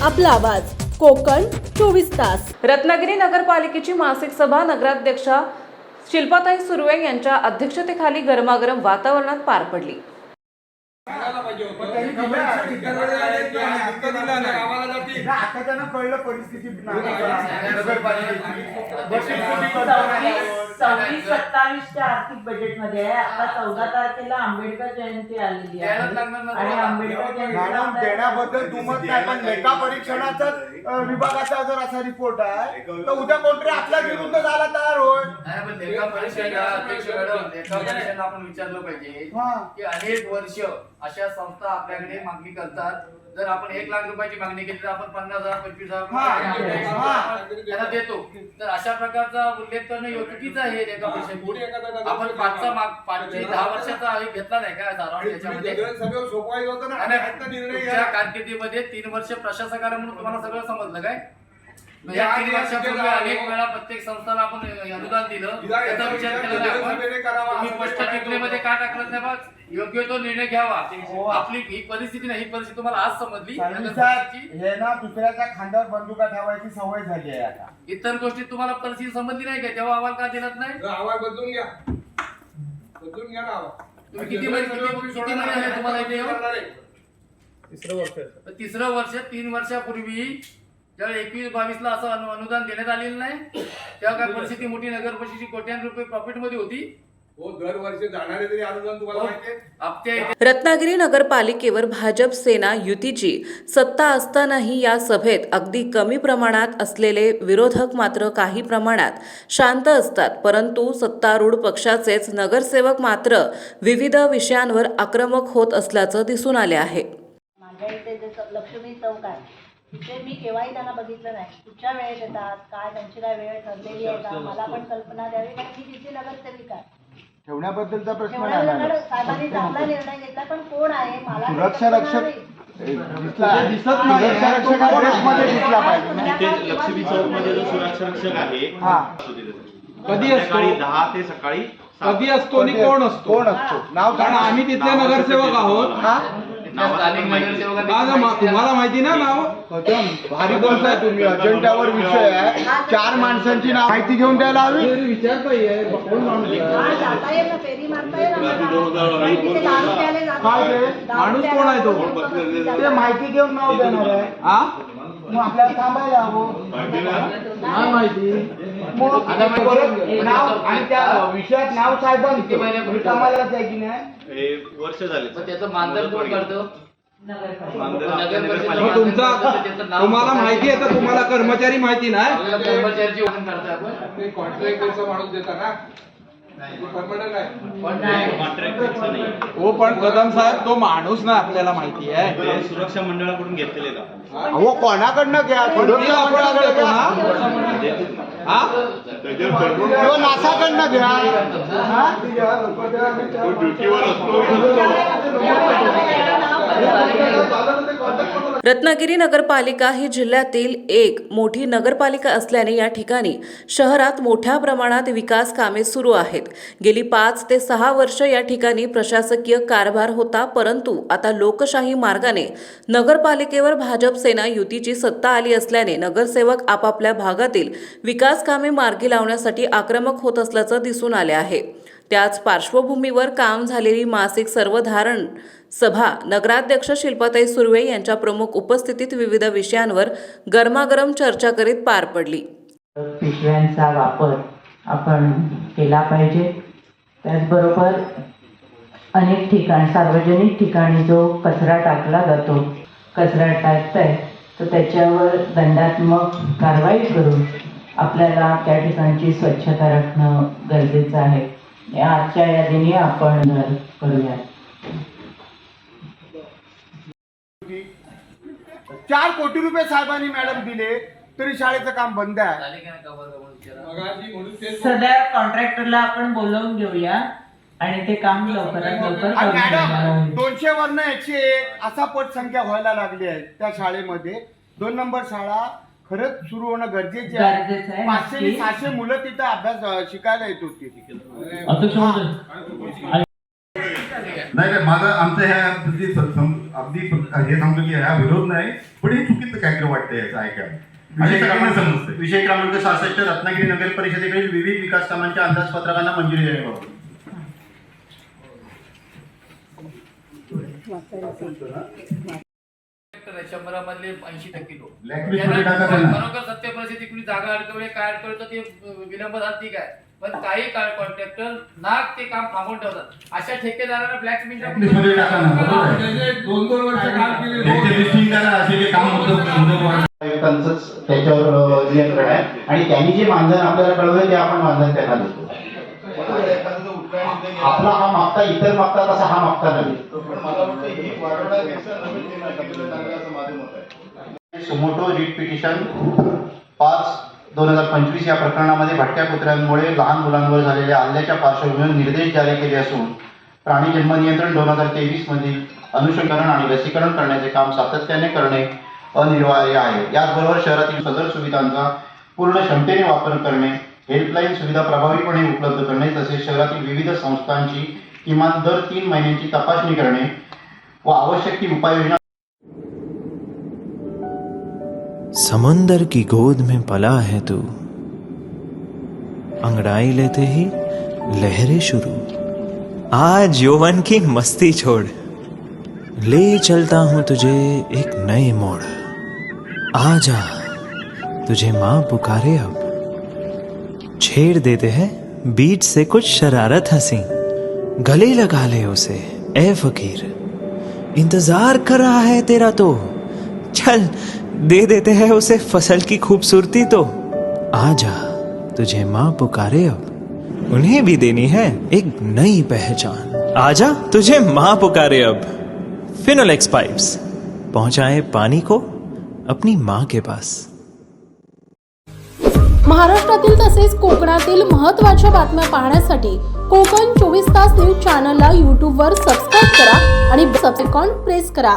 आपला आवाज कोकण 24 तास। रत्नागिरी नगरपालिकेची मासिक सभा नगराध्यक्षा शिल्पाताई सुर्वे यांच्या अध्यक्षतेखाली गरमागरम वातावरणात पार पडली। आर्थिक बजेट मध्ये आता 14 तारखेला आंबेडकर जयंती आलेली आहे आणि आंबेडकर जयंती देण्याबद्दल दुमत नाही, पण लेखा परीक्षणाचा विभागाचा जर असा रिपोर्ट आहे तर उद्या कोणतरी आपल्या विरुद्ध झाला तयार होईल। लेखा परीक्षण आपण विचारलं पाहिजे की अनेक वर्ष अशा संस्था आपल्याकडे मागणी करतात। जर आपण 1 लाख रुपयाची मागणी केली तर आपण 50,000 25,000 त्यांना देतो, तर अशा प्रकारचा उल्लेख करणं योग्यच आहे। लेखा परीक्षण आपण 5-10 वर्षाचा घेतला नाही का याच्यामध्ये कारकिर्दीमध्ये 3 वर्ष प्रशासकाला म्हणून तुम्हाला सगळं समजलं काय? या 3 वर्षापूर्वी अनेक वेळा प्रत्येक संस्थाला आपण अनुदान दिलं, त्याचा विचार केला आपण तुम्ही स्पष्ट टिपणीमध्ये का टाकलं नाही? बघ, योग्य तो निर्णय घ्यावा। आपली ही परिस्थिती नाही, ही परिस्थिती तुम्हाला आज समजली। हे ना दुसऱ्याच्या खांद्यावर बंदुका ठेवायची सवय झाली आहे आता। इतर गोष्टी तुम्हाला परिस्थिती समजली नाही का? तेव्हा अहवाल का दिलात नाही? अहवाल बदलून घ्या, बदलून घ्या ना। तुम्ही किती महिने झाले तुम्हाला इथे येऊन? तिसरं वर्ष 3 वर्षापूर्वी जेव्हा 21-22 ला असं अनुदान देण्यात आलेलं नाही, तेव्हा काय परिस्थिती मोठी नगर परिषदेची कोट्यांनी रुपये प्रॉफिट मध्ये होती। हो, दरवर्षी जाणारे तरी अनुदान तुम्हाला माहिती आहे। रत्नागिरी नगरपालिकेवर भाजप सेना युतीची सत्ता असतानाही या सभेत अगदी कमी प्रमाणात असलेले विरोधक मात्र काही प्रमाणात शांत असतात, परंतु सत्तारूढ पक्षाचेच नगरसेवक मात्र विविध विषयांवर आक्रमक होत असल्याचं दिसून आले आहे। माझ्या इथे जे लक्ष्मी चौक आहे तिथे मी केव्हाही त्यांना बघितलं नाही। कुठच्या वेळेत येतात, काय त्यांची काय वेळ ठरलेली आहे का, मला पण कल्पना द्यावी, कारण मी तिथे नगरसेविका आहे। ठेवण्याबद्दलचा प्रश्न नाही। साहेबांनी चांगला निर्णय घेतला, पण कोण आहे मला सुरक्षा रक्षक दिसत नाही, दिसला पाहिजे। लक्ष्मी चौक मध्ये जो सुरक्षा रक्षक आहे कधी असतो? 10 ते सकाळी कधी असतो आणि कोण असतो? नाव कारण आम्ही तिथले नगरसेवक आहोत। तुम्हाला माहिती ना नाव? भारी बोलताय तुम्ही। अजेंड्यावर विषय आहे, 4 माणसांची नाव माहिती घेऊन द्यायला हवी। विचारता येईल माणूस कोण आहे तो? ते माहिती घेऊन नाव देणार आहे। मग आपल्याला थांबायला हवं, काय माहिती? नाव आणि त्या विषयात नाव साहेबांचं कामालाच आहे की नाही? वर्ष झाले। त्याचं मानधन कोण करतो? तुमचा तुम्हाला माहिती आहे तर तुम्हाला कर्मचारी माहिती नाही? कर्मचाऱ्याची वजन करता आपण कॉन्ट्रॅक्टरचा माणूस देता ना, हो, पण कदम साहेब तो माणूस ना आपल्याला माहिती आहे, ते सुरक्षा मंडळाकडून घेतलेले का? अहो, कोणाकडनं घ्या? किंवा नासाकडनं घ्या। रत्नागिरी नगरपालिका ही जिल्ह्यातील एक मोठी नगरपालिका असल्याने या ठिकाणी शहरात मोठ्या प्रमाणात विकास कामे सुरू आहेत। गेली 5 ते 6 वर्ष या ठिकाणी प्रशासकीय कारभार होता, परंतु आता लोकशाही मार्गाने नगरपालिकेवर भाजप सेना युतीची सत्ता आली असल्याने नगरसेवक आपापल्या भागातील विकास कामे मार्गी लावण्यासाठी आक्रमक होत असल्याचं दिसून आले आहे। त्याच पार्श्वभूमीवर काम झालेली मासिक सर्वधारण सभा नगराध्यक्ष शिल्पाताई सुर्वे यांच्या प्रमुख उपस्थितीत विविध विषयांवर गरमागरम चर्चा करीत पार पडली। पिशव्यांचा वापर आपण केला पाहिजे। त्याचबरोबर अनेक ठिकाणी सार्वजनिक ठिकाणी जो कचरा टाकला जातो, कचरा टाकताय तर त्याच्यावर दंडात्मक कारवाई करून आपल्याला त्या ठिकाणची स्वच्छता राखणं गरजेचं आहे। आजच्या या दिनी आपण करूया। 4 कोटी रुपये साहेबांनी मॅडम दिले तरी शाळेचं काम बंद आहे। सध्या कॉन्ट्रॅक्टरला आपण बोलवून घेऊया आणि ते काम लवकरात लवकर मॅडम 200 वरनं 101 असा पटसंख्या व्हायला लागली आहे त्या शाळेमध्ये। 2 नंबर शाळा खरंच सुरू होणं गरजेचे आहे। 500-600 मुलं तिथं अभ्यास शिकायला येत होती। नाही, माझं आमचं ह्या अगदी हे सांगतो की हा विरोध नाही, पण हे चुकीचं काहीतरी वाटतंय याचं ऐकायला आणि सगळ्यांना समजतंय. विषय क्रमांक 66 रत्नागिरी नगर परिषदेकडील विविध विकास कामांच्या अंदाजपत्रकांना मंजुरी देण्याबाबत. शंभरामधले 80% लोक Blacklist मध्ये टाका त्यांना. खरोखर सत्य परिस्थिती कुणी जागा अडकवले काय अडकवले तर ते विलंब झाला ठीक आहे, पण काही कॉन्ट्रॅक्टर ना ते काम थांबवून ठेवतात. अशा ठेकेदारांना Blacklist मध्ये टाका ना, बरोबर आहे. त्याचे 2-2 वर्ष काम केले त्यांचे लिस्टिंग करा, असे जे काम मुद्दे आयुक्तांचंच त्याच्यावर नियंत्रण आहे आणि त्यांनी जे मानधन आपल्याला कळवलं ते आपण मानधन त्यांना देतो. आपला हा मागता इतर मागता तसा हा मागता नाही. सुमोटो रिट पिटिशन 5/2025 या प्रकरणामध्ये भटक्या कुत्र्यांमुळे लहान मुलांवर झालेल्या हल्ल्याच्या पार्श्वभूमीवर निर्देश जारी केले असून प्राणी जन्म नियंत्रण 2023 मधील अनुशंकरण आणि लसीकरण करण्याचे काम सातत्याने करणे अनिवार्य आहे. याचबरोबर शहरातील सदर सुविधांचा पूर्ण क्षमतेने वापर करणे, हेल्पलाईन सुविधा प्रभावीपणे उपलब्ध करणे तसेच शहरातील विविध संस्थांची किमान दर 3 महिन्यांची तपासणी करणे व आवश्यक ती उपाययोजना. समुंदर की गोद में पला है तू, अंगड़ाई लेते ही लहरें शुरू, आज यौवन की मस्ती छोड़, ले चलता हूं तुझे एक नए मोड़, आजा तुझे माँ पुकारे अब, छेड़ देते हैं बीच से कुछ शरारत हंसी, गले लगा ले उसे ए फकीर, इंतजार कर रहा है तेरा तो, चल दे देते हैं उसे फसल की खूबसूरती तो, आजा तुझे माँ पुकारे अब, उन्हें भी देनी है एक नई पहचान, आजा तुझे माँ पुकारे अब। फिनोलेक्स पाइप्स पहुंचाए पानी को अपनी माँ के पास। महाराष्ट्रातील तसेच कोकणातील महत्त्वाच्या बातम्या पाहण्यासाठी कोकण 24 तास न्यूज चॅनलला यूट्यूबवर सबस्क्राईब करा आणि बेल आयकॉन प्रेस करा.